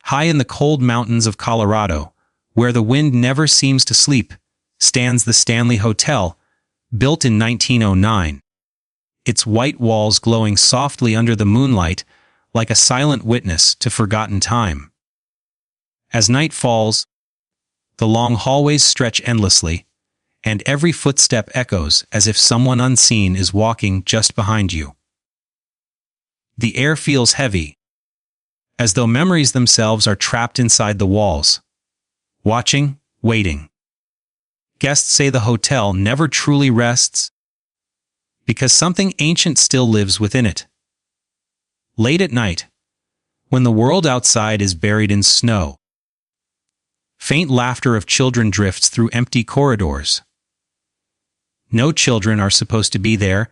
High in the cold mountains of Colorado, where the wind never seems to sleep, stands the Stanley Hotel, built in 1909. Its white walls glowing softly under the moonlight like a silent witness to forgotten time. As night falls, the long hallways stretch endlessly, and every footstep echoes as if someone unseen is walking just behind you. The air feels heavy, as though memories themselves are trapped inside the walls, watching, waiting. Guests say the hotel never truly rests because something ancient still lives within it. Late at night, when the world outside is buried in snow, faint laughter of children drifts through empty corridors. No children are supposed to be there,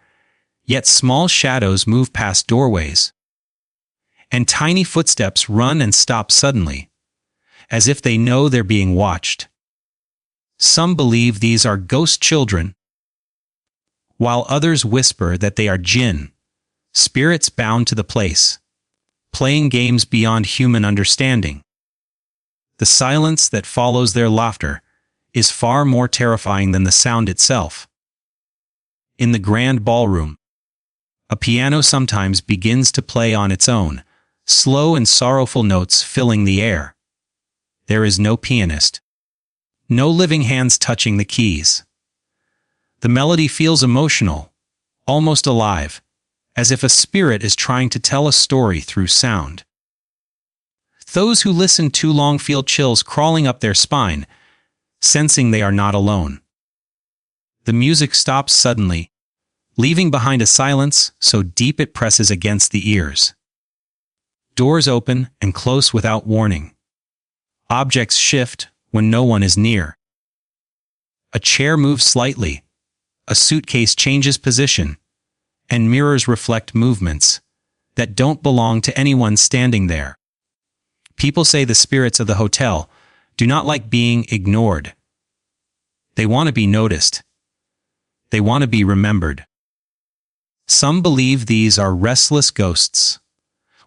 yet small shadows move past doorways, and tiny footsteps run and stop suddenly, as if they know they're being watched. Some believe these are ghost children, while others whisper that they are Jinn, spirits bound to the place, playing games beyond human understanding. The silence that follows their laughter is far more terrifying than the sound itself. In the grand ballroom, a piano sometimes begins to play on its own, slow and sorrowful notes filling the air. There is no pianist, no living hands touching the keys. The melody feels emotional, almost alive, as if a spirit is trying to tell a story through sound. Those who listen too long feel chills crawling up their spine, sensing they are not alone. The music stops suddenly, leaving behind a silence so deep it presses against the ears. Doors open and close without warning. Objects shift when no one is near. A chair moves slightly, a suitcase changes position, and mirrors reflect movements that don't belong to anyone standing there. People say the spirits of the hotel do not like being ignored. They want to be noticed. They want to be remembered. Some believe these are restless ghosts,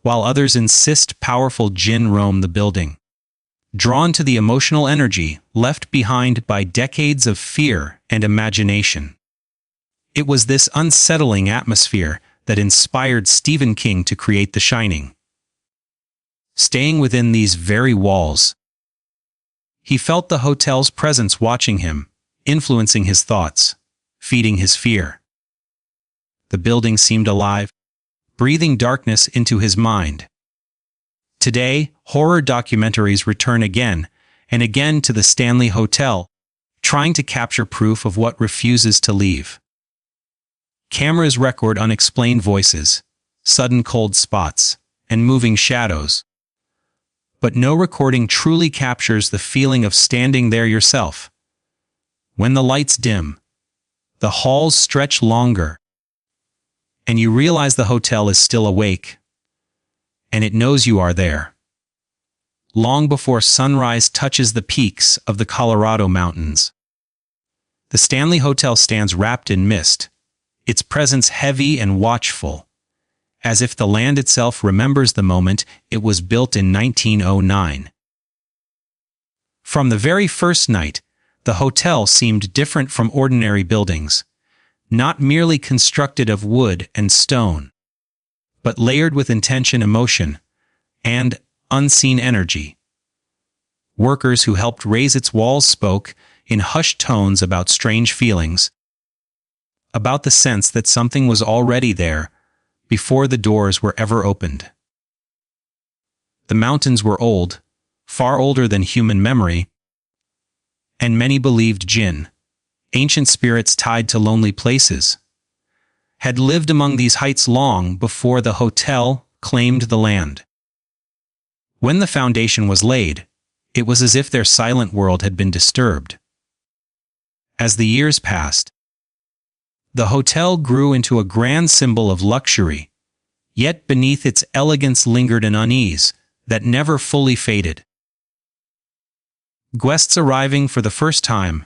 while others insist powerful Jinn roam the building, drawn to the emotional energy left behind by decades of fear and imagination. It was this unsettling atmosphere that inspired Stephen King to create The Shining. Staying within these very walls, he felt the hotel's presence watching him, influencing his thoughts, feeding his fear. The building seemed alive, breathing darkness into his mind. Today, horror documentaries return again and again to the Stanley Hotel, trying to capture proof of what refuses to leave. Cameras record unexplained voices, sudden cold spots, and moving shadows. But no recording truly captures the feeling of standing there yourself. When the lights dim, the halls stretch longer, and you realize the hotel is still awake, and it knows you are there. Long before sunrise touches the peaks of the Colorado mountains. The Stanley Hotel stands wrapped in mist, its presence heavy and watchful, as if the land itself remembers the moment it was built in 1909. From the very first night, the hotel seemed different from ordinary buildings, not merely constructed of wood and stone, but layered with intention, emotion, and unseen energy. Workers who helped raise its walls spoke in hushed tones about strange feelings, about the sense that something was already there before the doors were ever opened. The mountains were old, far older than human memory, and many believed Jinn, ancient spirits tied to lonely places, had lived among these heights long before the hotel claimed the land. When the foundation was laid, it was as if their silent world had been disturbed. As the years passed, the hotel grew into a grand symbol of luxury, yet beneath its elegance lingered an unease that never fully faded. Guests arriving for the first time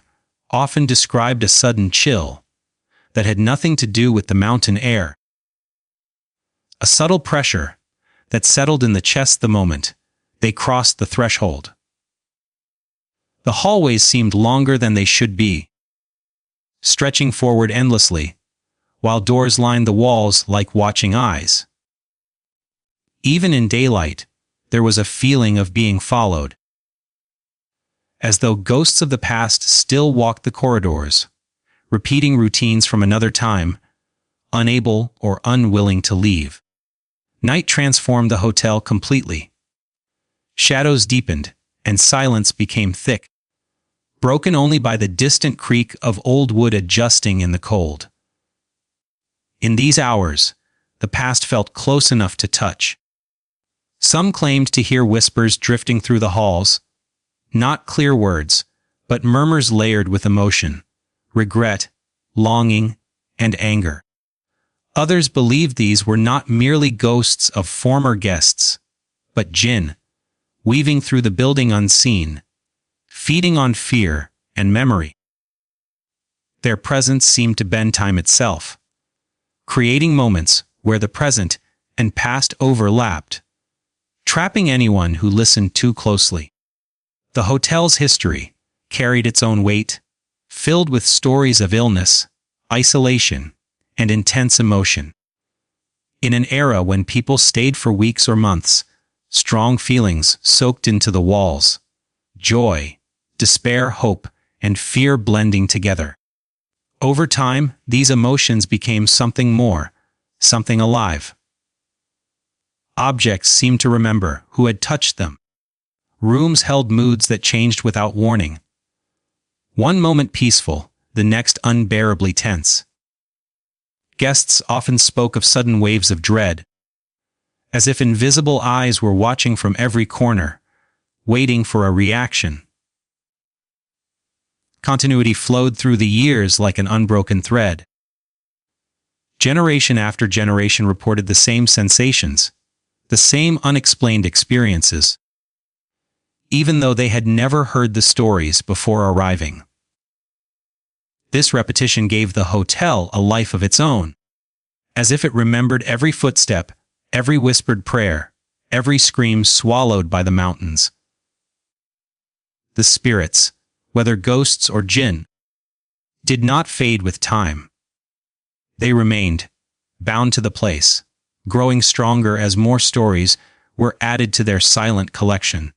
often described a sudden chill that had nothing to do with the mountain air. A subtle pressure that settled in the chest the moment They crossed the threshold. The hallways seemed longer than they should be, stretching forward endlessly, while doors lined the walls like watching eyes. Even in daylight, there was a feeling of being followed, as though ghosts of the past still walked the corridors, repeating routines from another time, unable or unwilling to leave. Night transformed the hotel completely. Shadows deepened, and silence became thick, broken only by the distant creak of old wood adjusting in the cold. In these hours, the past felt close enough to touch. Some claimed to hear whispers drifting through the halls, not clear words, but murmurs layered with emotion, regret, longing, and anger. Others believed these were not merely ghosts of former guests, but Jinn, weaving through the building unseen, feeding on fear and memory. Their presence seemed to bend time itself, creating moments where the present and past overlapped, trapping anyone who listened too closely. The hotel's history carried its own weight, filled with stories of illness, isolation, and intense emotion. In an era when people stayed for weeks or months, strong feelings soaked into the walls, joy, despair, hope, and fear blending together. Over time, these emotions became something more, something alive. Objects seemed to remember who had touched them. Rooms held moods that changed without warning. One moment peaceful, the next unbearably tense. Guests often spoke of sudden waves of dread, as if invisible eyes were watching from every corner, waiting for a reaction. Continuity flowed through the years like an unbroken thread. Generation after generation reported the same sensations, the same unexplained experiences, even though they had never heard the stories before arriving. This repetition gave the hotel a life of its own, as if it remembered every footstep, every whispered prayer, every scream swallowed by the mountains. The spirits, whether ghosts or Jinn, did not fade with time. They remained, bound to the place, growing stronger as more stories were added to their silent collection.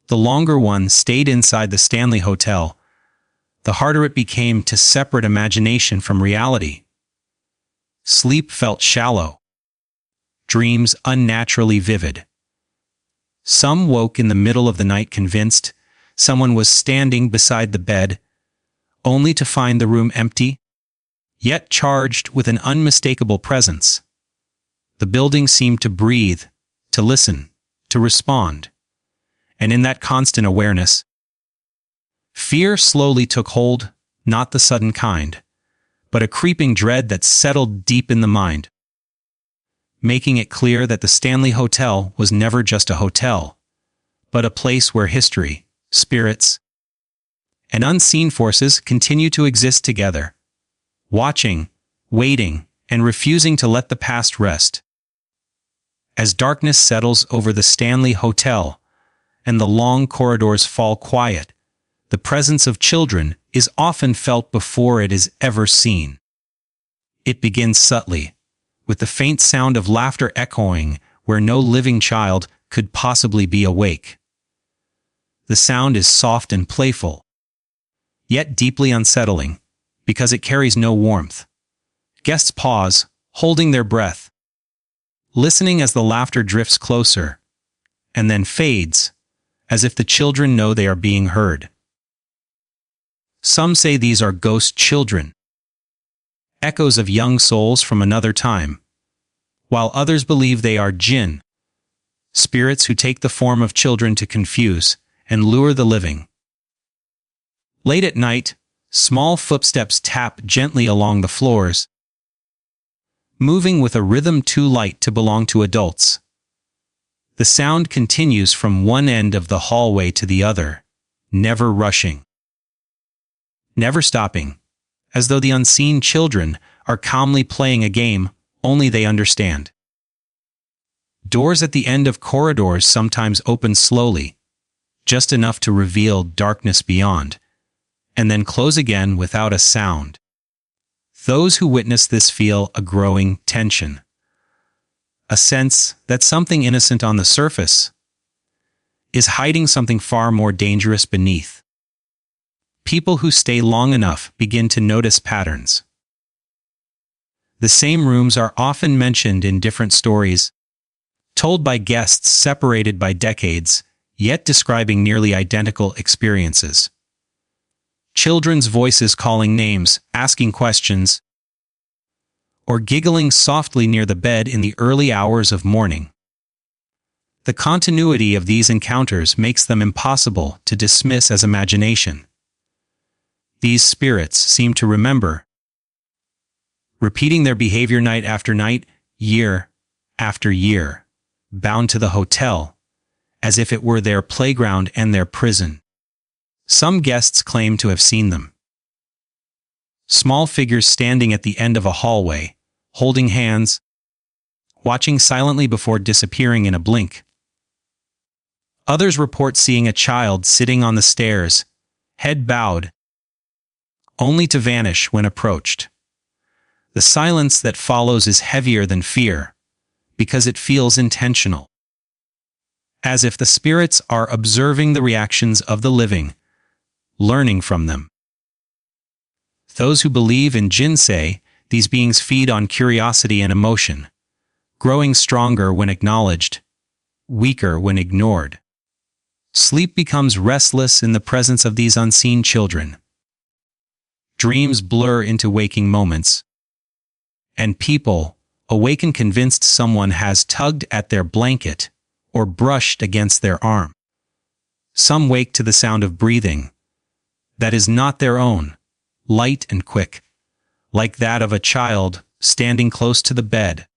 The longer one stayed inside the Stanley Hotel, the harder it became to separate imagination from reality. Sleep felt shallow, dreams unnaturally vivid. Some woke in the middle of the night convinced someone was standing beside the bed, only to find the room empty, yet charged with an unmistakable presence. The building seemed to breathe, to listen, to respond. And in that constant awareness, fear slowly took hold, not the sudden kind, but a creeping dread that settled deep in the mind, making it clear that the Stanley Hotel was never just a hotel, but a place where history, spirits, and unseen forces continue to exist together, watching, waiting, and refusing to let the past rest. As darkness settles over the Stanley Hotel, and the long corridors fall quiet, the presence of children is often felt before it is ever seen. It begins subtly, with the faint sound of laughter echoing where no living child could possibly be awake. The sound is soft and playful, yet deeply unsettling, because it carries no warmth. Guests pause, holding their breath, listening as the laughter drifts closer, and then fades, as if the children know they are being heard. Some say these are ghost children, echoes of young souls from another time, while others believe they are Jinn, spirits who take the form of children to confuse and lure the living. Late at night, small footsteps tap gently along the floors, moving with a rhythm too light to belong to adults. The sound continues from one end of the hallway to the other, never rushing, never stopping, as though the unseen children are calmly playing a game only they understand. Doors at the end of corridors sometimes open slowly, just enough to reveal darkness beyond, and then close again without a sound. Those who witness this feel a growing tension, a sense that something innocent on the surface is hiding something far more dangerous beneath. People who stay long enough begin to notice patterns. The same rooms are often mentioned in different stories, told by guests separated by decades, yet describing nearly identical experiences. Children's voices calling names, asking questions, or giggling softly near the bed in the early hours of morning. The continuity of these encounters makes them impossible to dismiss as imagination. These spirits seem to remember, repeating their behavior night after night, year after year, bound to the hotel, as if it were their playground and their prison. Some guests claim to have seen them. Small figures standing at the end of a hallway, holding hands, watching silently before disappearing in a blink. Others report seeing a child sitting on the stairs, head bowed, only to vanish when approached. The silence that follows is heavier than fear, because it feels intentional. As if the spirits are observing the reactions of the living, learning from them. Those who believe in Jinn say these beings feed on curiosity and emotion, growing stronger when acknowledged, weaker when ignored. Sleep becomes restless in the presence of these unseen children. Dreams blur into waking moments, and people awaken convinced someone has tugged at their blanket or brushed against their arm. Some wake to the sound of breathing that is not their own, light and quick, like that of a child standing close to the bed.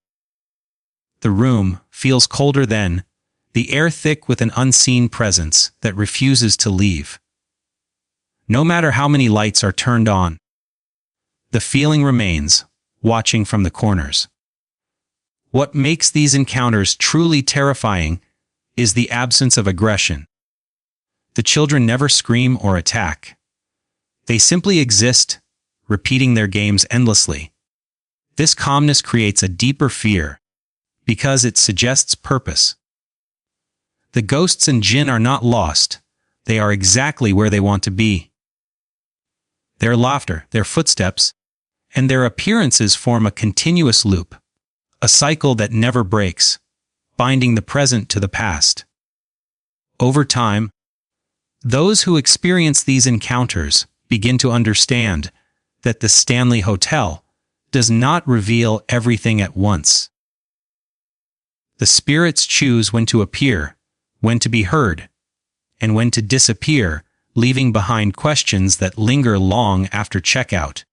The room feels colder then, the air thick with an unseen presence that refuses to leave. No matter how many lights are turned on, the feeling remains, watching from the corners. What makes these encounters truly terrifying is the absence of aggression. The children never scream or attack. They simply exist, repeating their games endlessly. This calmness creates a deeper fear, because it suggests purpose. The ghosts and Jinn are not lost, they are exactly where they want to be. Their laughter, their footsteps, and their appearances form a continuous loop, a cycle that never breaks, binding the present to the past. Over time, those who experience these encounters begin to understand that the Stanley Hotel does not reveal everything at once. The spirits choose when to appear, when to be heard, and when to disappear, leaving behind questions that linger long after checkout.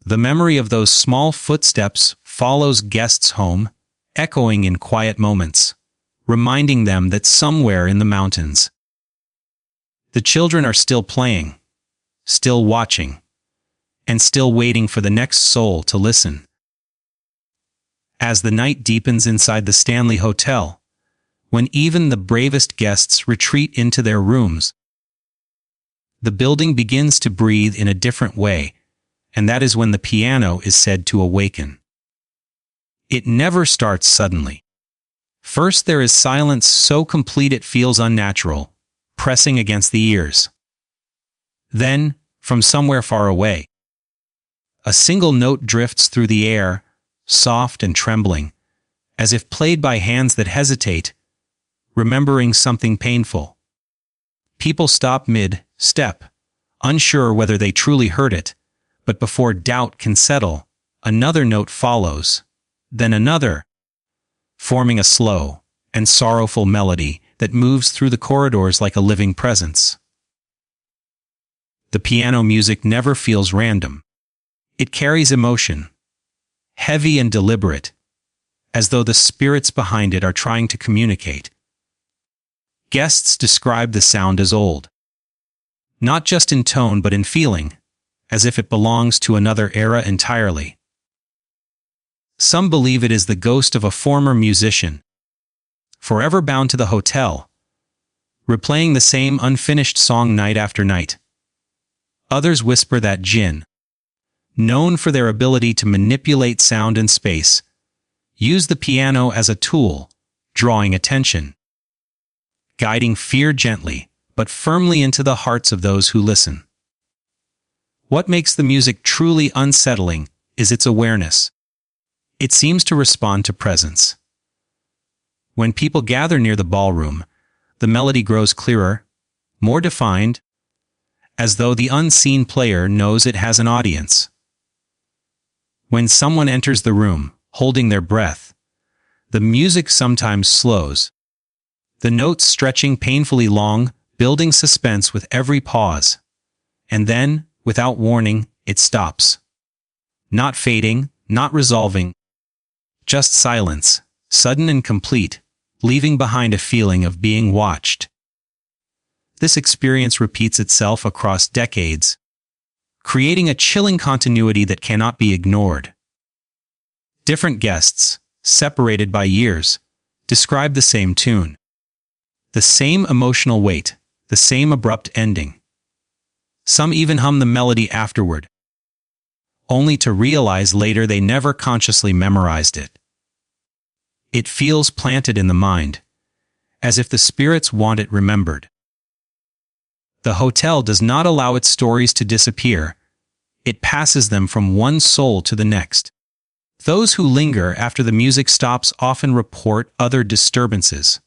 The memory of those small footsteps follows guests home, echoing in quiet moments, reminding them that somewhere in the mountains, the children are still playing, still watching, and still waiting for the next soul to listen. As the night deepens inside the Stanley Hotel, when even the bravest guests retreat into their rooms, the building begins to breathe in a different way, and that is when the piano is said to awaken. It never starts suddenly. First there is silence so complete it feels unnatural, pressing against the ears. Then, from somewhere far away, a single note drifts through the air, soft and trembling, as if played by hands that hesitate, remembering something painful. People stop mid-step, unsure whether they truly heard it, but before doubt can settle, another note follows, then another, forming a slow and sorrowful melody that moves through the corridors like a living presence. The piano music never feels random. It carries emotion, heavy and deliberate, as though the spirits behind it are trying to communicate. Guests describe the sound as old, not just in tone but in feeling, as if it belongs to another era entirely. Some believe it is the ghost of a former musician, forever bound to the hotel, replaying the same unfinished song night after night. Others whisper that Jinn, known for their ability to manipulate sound and space, use the piano as a tool, drawing attention, guiding fear gently, but firmly into the hearts of those who listen. What makes the music truly unsettling is its awareness. It seems to respond to presence. When people gather near the ballroom, the melody grows clearer, more defined, as though the unseen player knows it has an audience. When someone enters the room, holding their breath, the music sometimes slows, the notes stretching painfully long, building suspense with every pause. And then, without warning, it stops. Not fading, not resolving, just silence, sudden and complete, leaving behind a feeling of being watched. This experience repeats itself across decades, creating a chilling continuity that cannot be ignored. Different guests, separated by years, describe the same tune. The same emotional weight, the same abrupt ending. Some even hum the melody afterward, only to realize later they never consciously memorized it. It feels planted in the mind, as if the spirits want it remembered. The hotel does not allow its stories to disappear. It passes them from one soul to the next. Those who linger after the music stops often report other disturbances.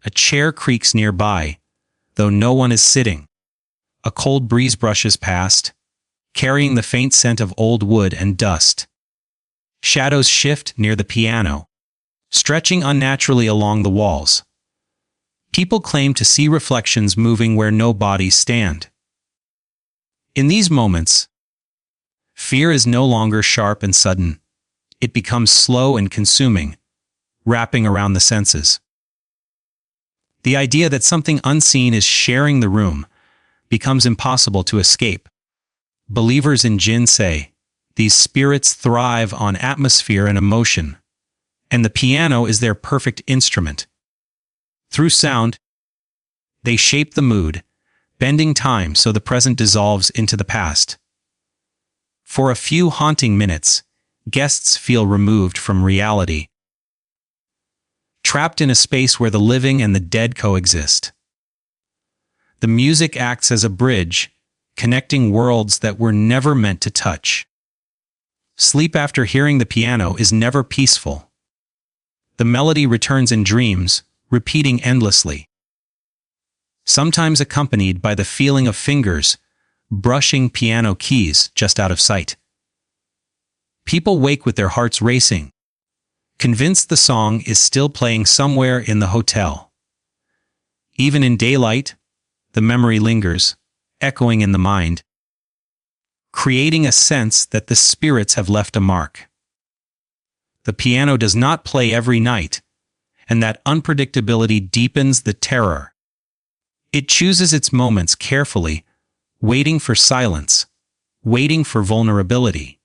A chair creaks nearby, though no one is sitting. A cold breeze brushes past, carrying the faint scent of old wood and dust. Shadows shift near the piano, stretching unnaturally along the walls. People claim to see reflections moving where no bodies stand. In these moments, fear is no longer sharp and sudden. It becomes slow and consuming, wrapping around the senses. The idea that something unseen is sharing the room becomes impossible to escape. Believers in Jinn say, these spirits thrive on atmosphere and emotion, and the piano is their perfect instrument. Through sound, they shape the mood, bending time so the present dissolves into the past. For a few haunting minutes, guests feel removed from reality, trapped in a space where the living and the dead coexist. The music acts as a bridge, connecting worlds that were never meant to touch. Sleep after hearing the piano is never peaceful. The melody returns in dreams, repeating endlessly, sometimes accompanied by the feeling of fingers brushing piano keys just out of sight. People wake with their hearts racing, convinced the song is still playing somewhere in the hotel. Even in daylight, the memory lingers, echoing in the mind, creating a sense that the spirits have left a mark. The piano does not play every night, and that unpredictability deepens the terror. It chooses its moments carefully, waiting for silence, waiting for vulnerability.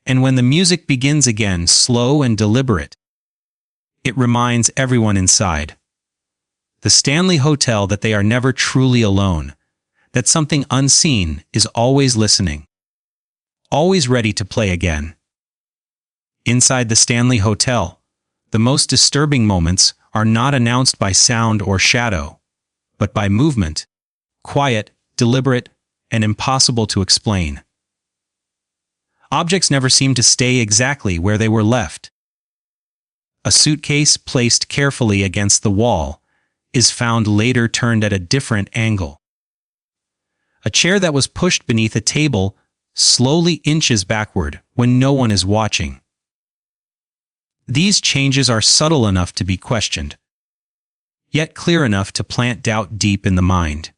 And when the music begins again, slow and deliberate, it reminds everyone inside the Stanley Hotel that they are never truly alone, that something unseen is always listening, always ready to play again. Inside the Stanley Hotel, the most disturbing moments are not announced by sound or shadow, but by movement, quiet, deliberate, and impossible to explain. Objects never seem to stay exactly where they were left. A suitcase placed carefully against the wall is found later turned at a different angle. A chair that was pushed beneath a table slowly inches backward when no one is watching. These changes are subtle enough to be questioned, yet clear enough to plant doubt deep in the mind.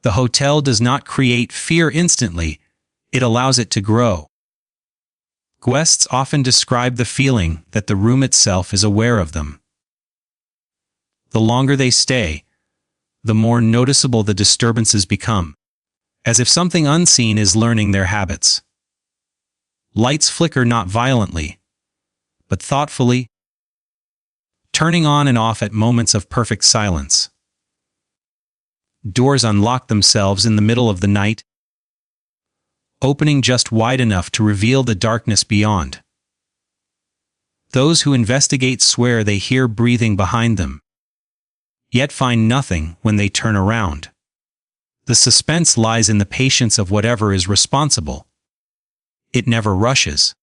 The hotel does not create fear instantly, it allows it to grow. Guests often describe the feeling that the room itself is aware of them. The longer they stay, the more noticeable the disturbances become, as if something unseen is learning their habits. Lights flicker not violently, but thoughtfully, turning on and off at moments of perfect silence. Doors unlock themselves in the middle of the night, opening just wide enough to reveal the darkness beyond. Those who investigate swear they hear breathing behind them, yet find nothing when they turn around. The suspense lies in the patience of whatever is responsible. It never rushes.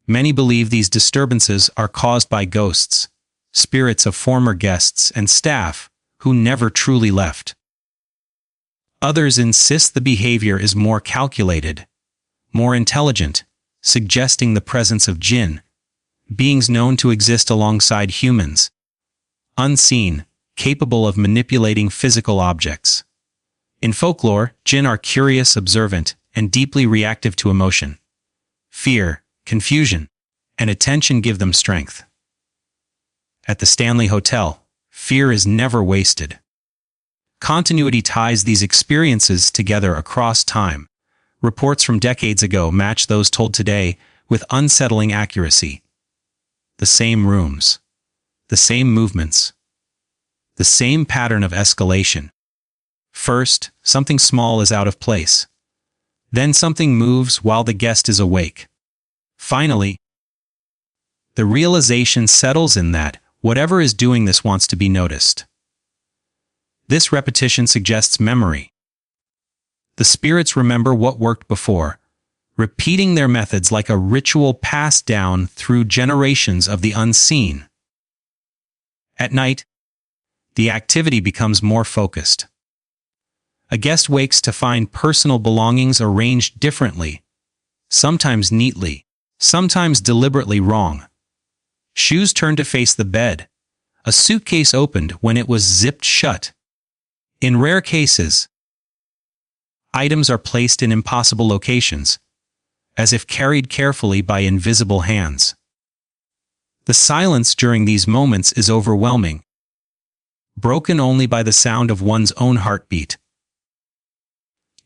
Many believe these disturbances are caused by ghosts, spirits of former guests and staff who never truly left. Others insist the behavior is more calculated, more intelligent, suggesting the presence of Jinn, beings known to exist alongside humans, unseen, capable of manipulating physical objects. In folklore, Jinn are curious, observant, and deeply reactive to emotion. Fear, confusion, and attention give them strength. At the Stanley Hotel, fear is never wasted. Continuity ties these experiences together across time. Reports from decades ago match those told today with unsettling accuracy. The same rooms, the same movements, the same pattern of escalation. First, something small is out of place. Then something moves while the guest is awake. Finally, the realization settles in that whatever is doing this wants to be noticed. This repetition suggests memory. The spirits remember what worked before, repeating their methods like a ritual passed down through generations of the unseen. At night, the activity becomes more focused. A guest wakes to find personal belongings arranged differently, sometimes neatly, sometimes deliberately wrong. Shoes turned to face the bed, a suitcase opened when it was zipped shut. In rare cases, items are placed in impossible locations, as if carried carefully by invisible hands. The silence during these moments is overwhelming, broken only by the sound of one's own heartbeat.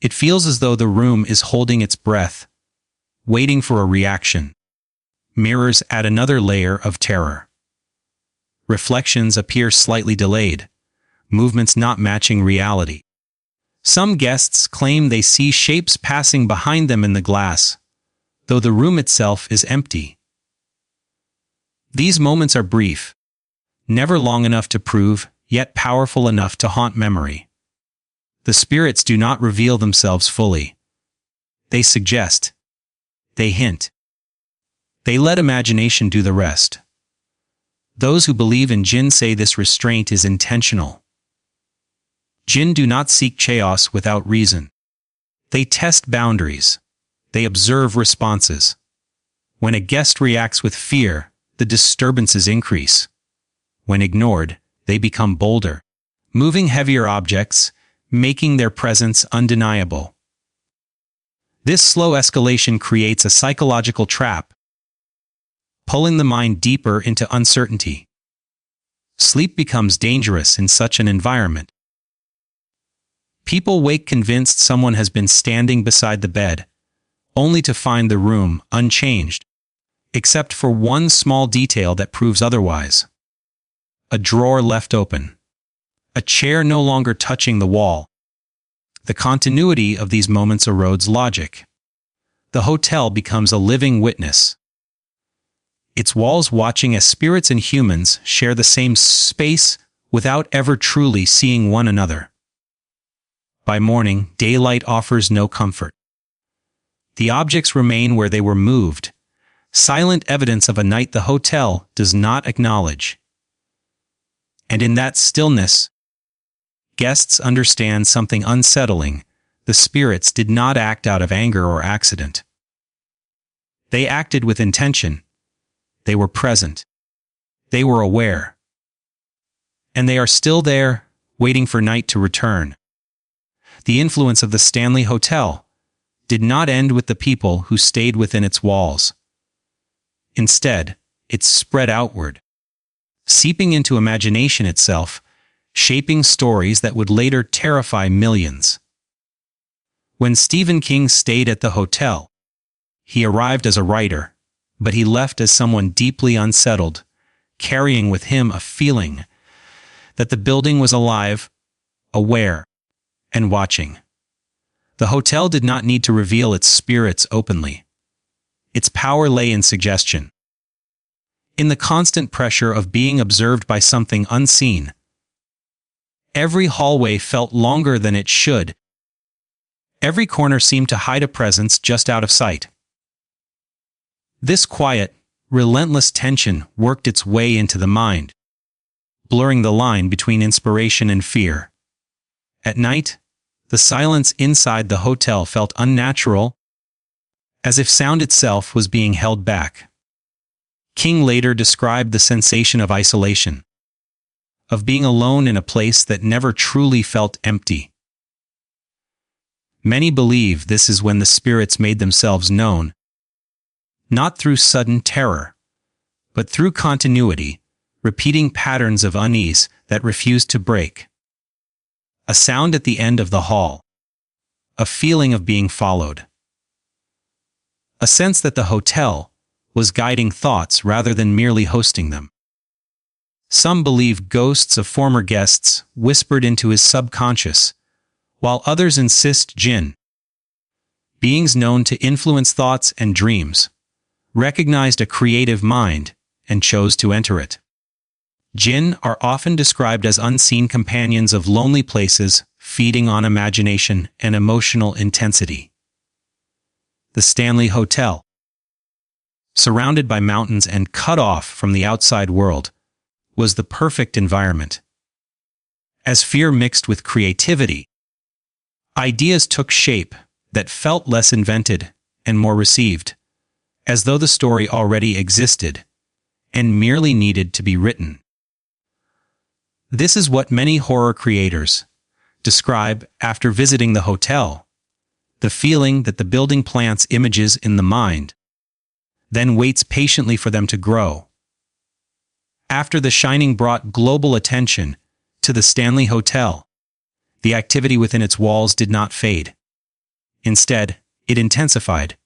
It feels as though the room is holding its breath, waiting for a reaction. Mirrors add another layer of terror. Reflections appear slightly delayed, movements not matching reality. Some guests claim they see shapes passing behind them in the glass, though the room itself is empty. These moments are brief, never long enough to prove, yet powerful enough to haunt memory. The spirits do not reveal themselves fully. They suggest. They hint. They let imagination do the rest. Those who believe in Jinn say this restraint is intentional. Jinn do not seek chaos without reason. They test boundaries. They observe responses. When a guest reacts with fear, the disturbances increase. When ignored, they become bolder, moving heavier objects, making their presence undeniable. This slow escalation creates a psychological trap, pulling the mind deeper into uncertainty. Sleep becomes dangerous in such an environment. People wake convinced someone has been standing beside the bed, only to find the room unchanged, except for one small detail that proves otherwise. A drawer left open. A chair no longer touching the wall. The continuity of these moments erodes logic. The hotel becomes a living witness, its walls watching as spirits and humans share the same space without ever truly seeing one another. By morning, daylight offers no comfort. The objects remain where they were moved, silent evidence of a night the hotel does not acknowledge. And in that stillness, guests understand something unsettling. The spirits did not act out of anger or accident. They acted with intention. They were present. They were aware. And they are still there, waiting for night to return. The influence of the Stanley Hotel did not end with the people who stayed within its walls. Instead, it spread outward, seeping into imagination itself, shaping stories that would later terrify millions. When Stephen King stayed at the hotel, He arrived as a writer, but he left as someone deeply unsettled, carrying with him a feeling that the building was alive, aware, and watching. The hotel did not need to reveal its spirits openly. Its power lay in suggestion. In the constant pressure of being observed by something unseen. Every hallway felt longer than it should. Every corner seemed to hide a presence just out of sight. This quiet, relentless tension worked its way into the mind, blurring the line between inspiration and fear. At night, the silence inside the hotel felt unnatural, as if sound itself was being held back. King later described the sensation of isolation, of being alone in a place that never truly felt empty. Many believe this is when the spirits made themselves known, not through sudden terror, but through continuity, repeating patterns of unease that refused to break. A sound at the end of the hall. A feeling of being followed. A sense that the hotel was guiding thoughts rather than merely hosting them. Some believe ghosts of former guests whispered into his subconscious, while others insist Jinn, beings known to influence thoughts and dreams, recognized a creative mind and chose to enter it. Jinn are often described as unseen companions of lonely places, feeding on imagination and emotional intensity. The Stanley Hotel. Surrounded by mountains and cut off from the outside world, was the perfect environment. As fear mixed with creativity, ideas took shape that felt less invented and more received, as though the story already existed and merely needed to be written. This is what many horror creators describe after visiting the hotel, the feeling that the building plants images in the mind, then waits patiently for them to grow. After The Shining brought global attention to the Stanley Hotel, the activity within its walls did not fade. Instead, it intensified.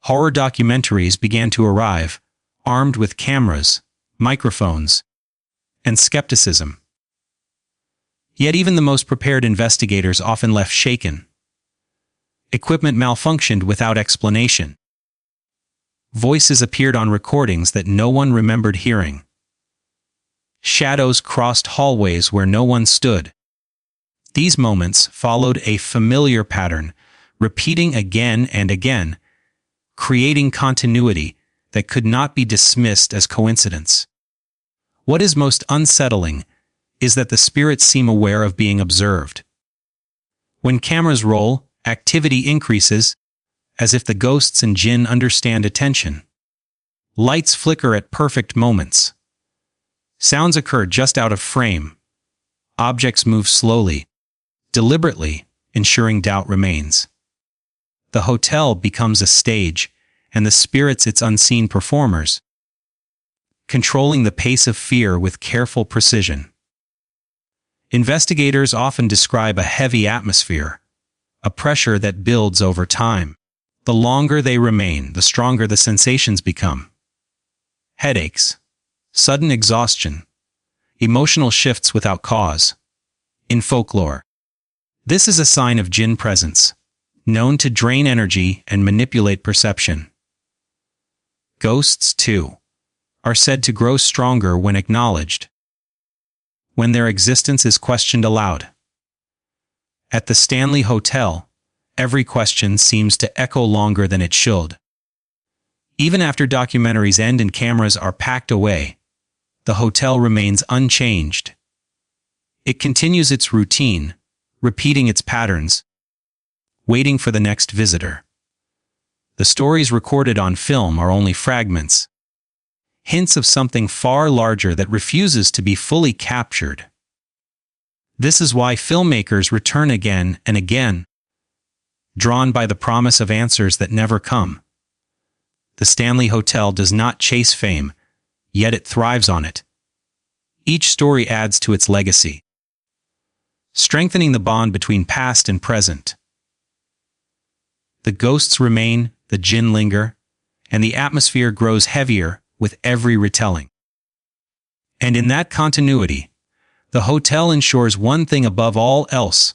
Horror documentaries began to arrive, armed with cameras, microphones, and skepticism. Yet even the most prepared investigators often left shaken. Equipment malfunctioned without explanation. Voices appeared on recordings that no one remembered hearing. Shadows crossed hallways where no one stood. These moments followed a familiar pattern, repeating again and again, creating continuity that could not be dismissed as coincidence. What is most unsettling is that the spirits seem aware of being observed. When cameras roll, activity increases, as if the ghosts and Jinn understand attention. Lights flicker at perfect moments. Sounds occur just out of frame. Objects move slowly, deliberately, ensuring doubt remains. The hotel becomes a stage, and the spirits its unseen performers, controlling the pace of fear with careful precision. Investigators often describe a heavy atmosphere, a pressure that builds over time. The longer they remain, the stronger the sensations become. Headaches, sudden exhaustion, emotional shifts without cause. In folklore, this is a sign of Jinn presence, known to drain energy and manipulate perception. Ghosts, too, are said to grow stronger when acknowledged, when their existence is questioned aloud. At the Stanley Hotel, every question seems to echo longer than it should. Even after documentaries end and cameras are packed away, the hotel remains unchanged. It continues its routine, repeating its patterns, waiting for the next visitor. The stories recorded on film are only fragments, hints of something far larger that refuses to be fully captured. This is why filmmakers return again and again, drawn by the promise of answers that never come. The Stanley Hotel does not chase fame, yet it thrives on it. Each story adds to its legacy, strengthening the bond between past and present. the ghosts remain, the Jinn linger, and the atmosphere grows heavier with every retelling. And in that continuity, the hotel ensures one thing above all else: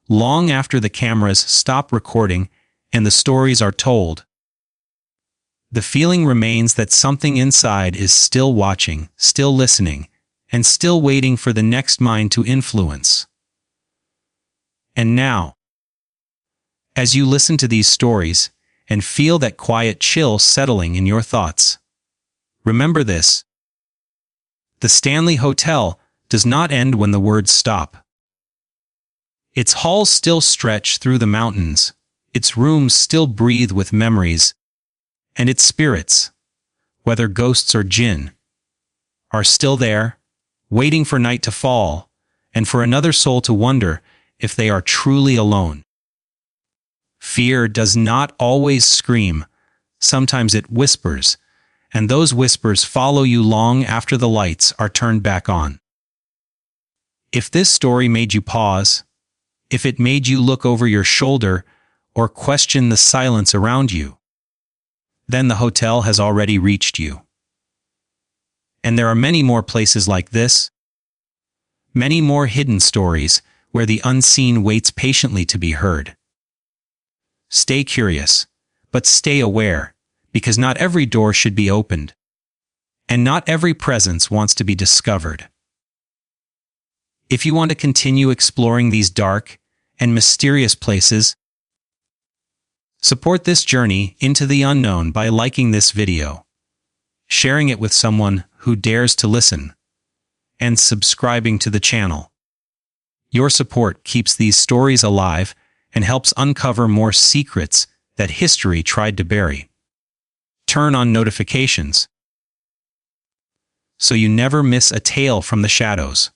long after the cameras stop recording and the stories are told, the feeling remains that something inside is still watching, still listening, and still waiting for the next mind to influence. And now, as you listen to these stories and feel that quiet chill settling in your thoughts, remember this: the Stanley Hotel does not end when the words stop. Its halls still stretch through the mountains, its rooms still breathe with memories, and its spirits, whether ghosts or Jinn, are still there, waiting for night to fall, and for another soul to wonder if they are truly alone. Fear does not always scream. Sometimes it whispers, and those whispers follow you long after the lights are turned back on. If this story made you pause, if it made you look over your shoulder or question the silence around you, then the hotel has already reached you. And there are many more places like this, many more hidden stories where the unseen waits patiently to be heard. Stay curious, but stay aware, because not every door should be opened, and not every presence wants to be discovered. If you want to continue exploring these dark and mysterious places, support this journey into the unknown by liking this video, sharing it with someone who dares to listen, and subscribing to the channel. Your support keeps these stories alive and helps uncover more secrets that history tried to bury. Turn on notifications so you never miss a tale from the shadows,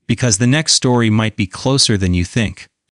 because the next story might be closer than you think.